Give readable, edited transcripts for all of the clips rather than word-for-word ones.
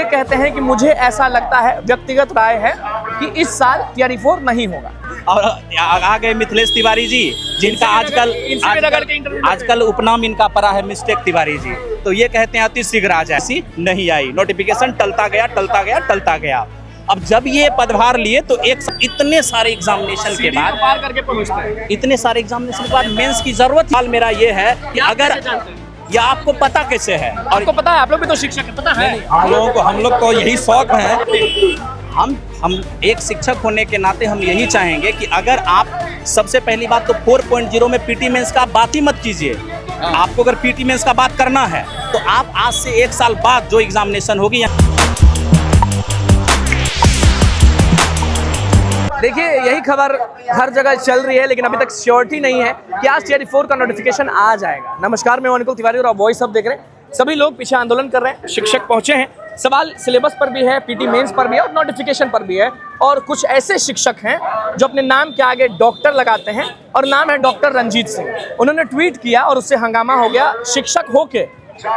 ये कहते हैं कि मुझे ऐसा लगता है, व्यक्तिगत राय है कि इस साल TRE 4 नहीं होगा। और आ गए मिथिलेश तिवारी जी, जिनका आजकल उपनाम इनका पड़ा है मिस्टेक तिवारी जी। तो ये कहते हैं अति शीघ्र आ जाए, ऐसी नहीं आई, नोटिफिकेशन टलता गया। अब जब ये पदभार लिए तो इतने सारे एग्जामिनेशन के बाद पार करके पहुंचते हैं। इतने सारे एग्जामिनेशन के बाद मेंस की जरूरत। हाल मेरा ये है कि अगर या आपको पता कैसे है, और आपको पता है, आप लोग भी तो शिक्षक हैं, पता है। हम लोग को यही शौक है। हम एक शिक्षक होने के नाते हम यही चाहेंगे कि अगर आप सबसे पहली बात तो 4.0 में पीटी मेंस का बात ही मत कीजिए। आपको अगर पीटी मेंस का बात करना है तो आप आज से 1 साल बाद जो एग्जामिनेशन होगी। देखिए, यही खबर हर जगह चल रही है, लेकिन अभी तक श्योरिटी नहीं है कि आज TRE 4 का नोटिफिकेशन आ जाएगा। नमस्कार, मैं अनुकूल तिवारी और आप वॉइस अप देख रहे हैं। सभी लोग पीछे आंदोलन कर रहे हैं, शिक्षक पहुंचे हैं। सवाल सिलेबस पर भी है, पीटी मेंस पर भी है और नोटिफिकेशन पर भी है। और कुछ ऐसे शिक्षक हैं जो अपने नाम के आगे डॉक्टर लगाते हैं और नाम है डॉक्टर रंजीत सिंह। उन्होंने ट्वीट किया और उससे हंगामा हो गया। शिक्षक होके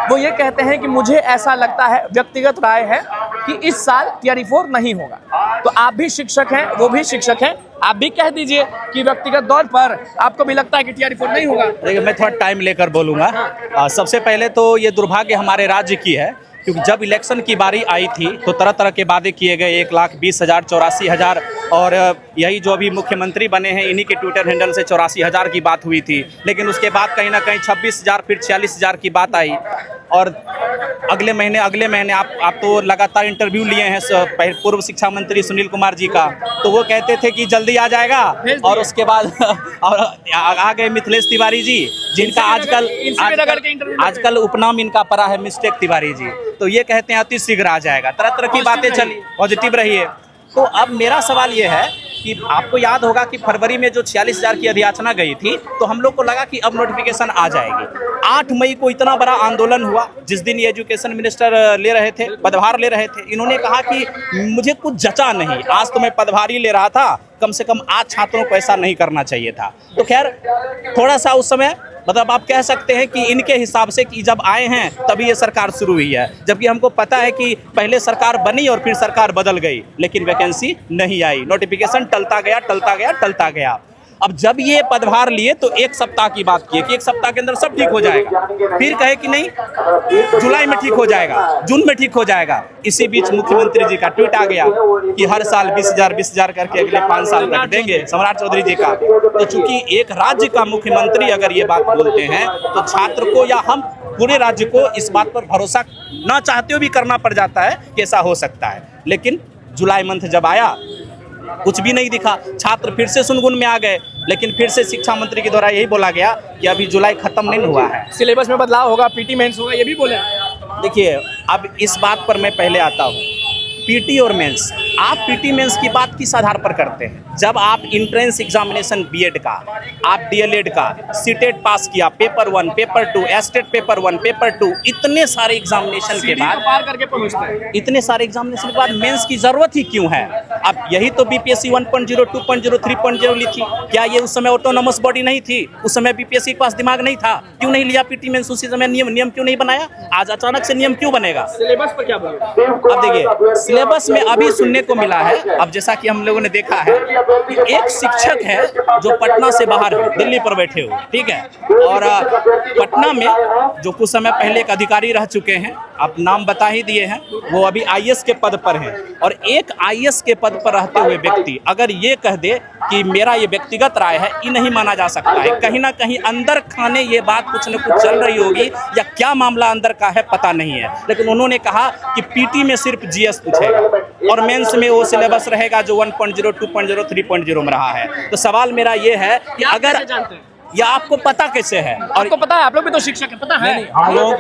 वो ये कहते हैं कि मुझे ऐसा लगता है, व्यक्तिगत राय है कि इस साल TRE 4 नहीं होगा। तो आप भी शिक्षक हैं, वो भी शिक्षक हैं, आप भी कह दीजिए कि व्यक्तिगत तौर पर आपको भी लगता है कि TRE 4 नहीं होगा। देखिए, मैं थोड़ा टाइम लेकर बोलूँगा। सबसे पहले तो ये दुर्भाग्य हमारे राज्य की है, क्योंकि जब इलेक्शन की बारी आई थी तो तरह तरह के वादे किए गए, 1,20,000, 84,000, और यही जो अभी मुख्यमंत्री बने हैं इन्हीं के ट्विटर हैंडल से 84,000 की बात हुई थी। लेकिन उसके बाद कहीं ना कहीं 26,000 फिर 46,000 की बात आई। और अगले महीने आप तो लगातार इंटरव्यू लिए हैं पूर्व शिक्षा मंत्री सुनील कुमार जी का, तो वो कहते थे कि जल्दी आ जाएगा। और उसके बाद और आ गए मिथिलेश तिवारी जी, जिनका आजकल उपनाम इनका पड़ा है मिस्टेक तिवारी जी। तो ये कहते हैं अति शीघ्र आ जाएगा, तरह तरह की बातें चली, पॉजिटिव रही है। तो अब मेरा सवाल ये है कि आपको याद होगा कि फरवरी में जो 46,000 की अधियाचना गई थी तो हम लोग को लगा कि अब नोटिफिकेशन आ जाएगी। 8 मई को इतना बड़ा आंदोलन हुआ, जिस दिन ये एजुकेशन मिनिस्टर ले रहे थे, पदभार ले रहे थे। इन्होंने कहा कि मुझे कुछ जचा नहीं, आज तो मैं पदभार ही ले रहा था, कम से कम आज छात्रों को ऐसा नहीं करना चाहिए था। तो खैर थोड़ा सा उस समय मतलब आप कह सकते हैं कि इनके हिसाब से कि जब आए हैं तभी ये सरकार शुरू हुई है, जबकि हमको पता है कि पहले सरकार बनी और फिर सरकार बदल गई, लेकिन वैकेंसी नहीं आई, नोटिफिकेशन टलता गया। अब जब ये पदभार लिए तो 1 सप्ताह की बात की कि 1 सप्ताह के अंदर सब ठीक हो जाएगा, फिर कहे कि नहीं जुलाई में ठीक हो जाएगा, जून में ठीक हो जाएगा। इसी बीच मुख्यमंत्री जी का ट्वीट आ गया कि हर साल 20,000 करके अगले 5 साल तक देंगे, सम्राट चौधरी जी का। तो चूंकि एक राज्य का मुख्यमंत्री अगर ये बात बोलते हैं तो छात्र को या हम पूरे राज्य को इस बात पर भरोसा न चाहते हुए भी करना पड़ जाता है कि ऐसा हो सकता है। लेकिन जुलाई मंथ जब आया कुछ भी नहीं दिखा, छात्र फिर से सुनगुन में आ गए। लेकिन फिर से शिक्षा मंत्री के द्वारा यही बोला गया कि अभी जुलाई खत्म नहीं हुआ है, सिलेबस में बदलाव होगा, पीटी मेंस होगा, ये भी बोले। देखिए, अब इस बात पर मैं पहले आता हूँ। पीटी और मेंस, आप पीटी मेंस की बात किस आधार पर करते हैं? जब आप इंट्रेंस एग्जामिनेशन बीएड का, आप डीएलएड का, सीटेट पास किया, paper 1, paper 2, estate paper 1, paper 2, इतने सारे एग्जामिनेशन के बाद पार करके पहुंचते हैं। इतने सारे एग्जामिनेशन के बाद मेंस की जरूरत ही क्यों है? अब यही तो बीपीएससी 1.0, 2.0, 3.0 ली थी। क्या ये उस समय ऑटोनोमस बॉडी नहीं थी? उस समय बीपीएससी के पास दिमाग नहीं था? क्यों नहीं लिया पीटी मेंस उसी समय? नियम क्यों नहीं बनाया? आज अचानक से नियम क्यों बनेगा? सिलेबस पर क्या बोले? अब देखिए, सिलेबस में अभी सुनने को मिला है, अब जैसा कि हम लोगों ने देखा है कि एक शिक्षक है जो पटना से बाहर है, दिल्ली पर बैठे हुए, ठीक है, और पटना में जो कुछ समय पहले एक अधिकारी रह चुके हैं, आप नाम बता ही दिए हैं, वो अभी आईएएस के पद पर हैं। और एक आईएएस के पद पर रहते हुए व्यक्ति अगर ये कह दे कि मेरा ये व्यक्तिगत राय है, ये नहीं माना जा सकता है। कहीं ना कहीं अंदर खाने ये बात कुछ न कुछ चल रही होगी, या क्या मामला अंदर का है पता नहीं है। लेकिन उन्होंने कहा कि पीटी में सिर्फ जीएस पूछेगा और मेंस में वो सिलेबस रहेगा जो 1.0, 2.0, 3.0 में रहा है। तो सवाल मेरा ये है कि अगर या आपको पता कैसे है? और आपको पता है, आप लोग भी तो शिक्षक हैं, पता है।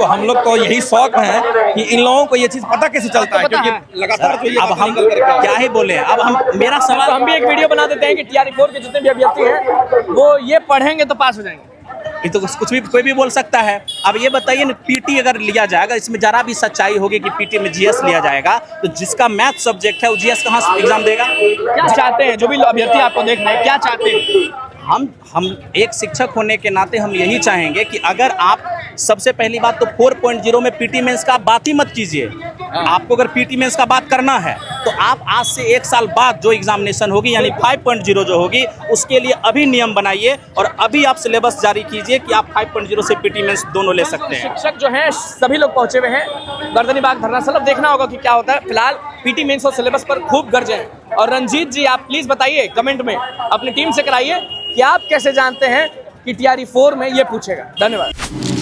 हम लोग को यही शौक है कि इन लोगों को ये चीज पता कैसे चलता है, क्योंकि लगातार तो ये अब हम क्या ही बोले। अब मेरा सवाल, हम भी एक वीडियो बना देते हैं कि TRE 4 के जितने भी अभ्यर्थी हैं वो ये पढ़ेंगे तो पास हो जाएंगे। ये तो कुछ भी कोई भी बोल सकता है। अब ये बताइए ना, पीटी अगर लिया जाएगा, इसमें जरा भी सच्चाई होगी कि पीटी में जीएस लिया जाएगा, तो जिसका मैथ सब्जेक्ट है वो जीएस कहाँ से एग्जाम देगा? क्या चाहते हैं जो भी अभ्यर्थी आपको देख रहे हैं, क्या चाहते हैं? हम एक शिक्षक होने के नाते हम यही चाहेंगे कि अगर आप सबसे पहली बात तो 4.0 में पीटी मेंस का आप बात ही मत कीजिए। आपको अगर पीटी मेंस का बात करना है तो आप आज से 1 साल बाद जो एग्जामिनेशन होगी यानी 5.0 जो होगी उसके लिए अभी नियम बनाइए और अभी आप सिलेबस जारी कीजिए कि आप 5.0 से पीटी मेंस दोनों ले सकते हैं। शिक्षक जो हैं सभी लोग पहुंचे हुए हैं गर्दनी बाग धरना स्थल। अब देखना होगा कि क्या होता है। फिलहाल पीटी मेंस और सिलेबस पर खूब गरजे हैं। और रंजीत जी आप प्लीज बताइए कमेंट में अपनी टीम से कराइए कि आप कैसे जानते हैं कि TRE 4 में ये पूछेगा। धन्यवाद।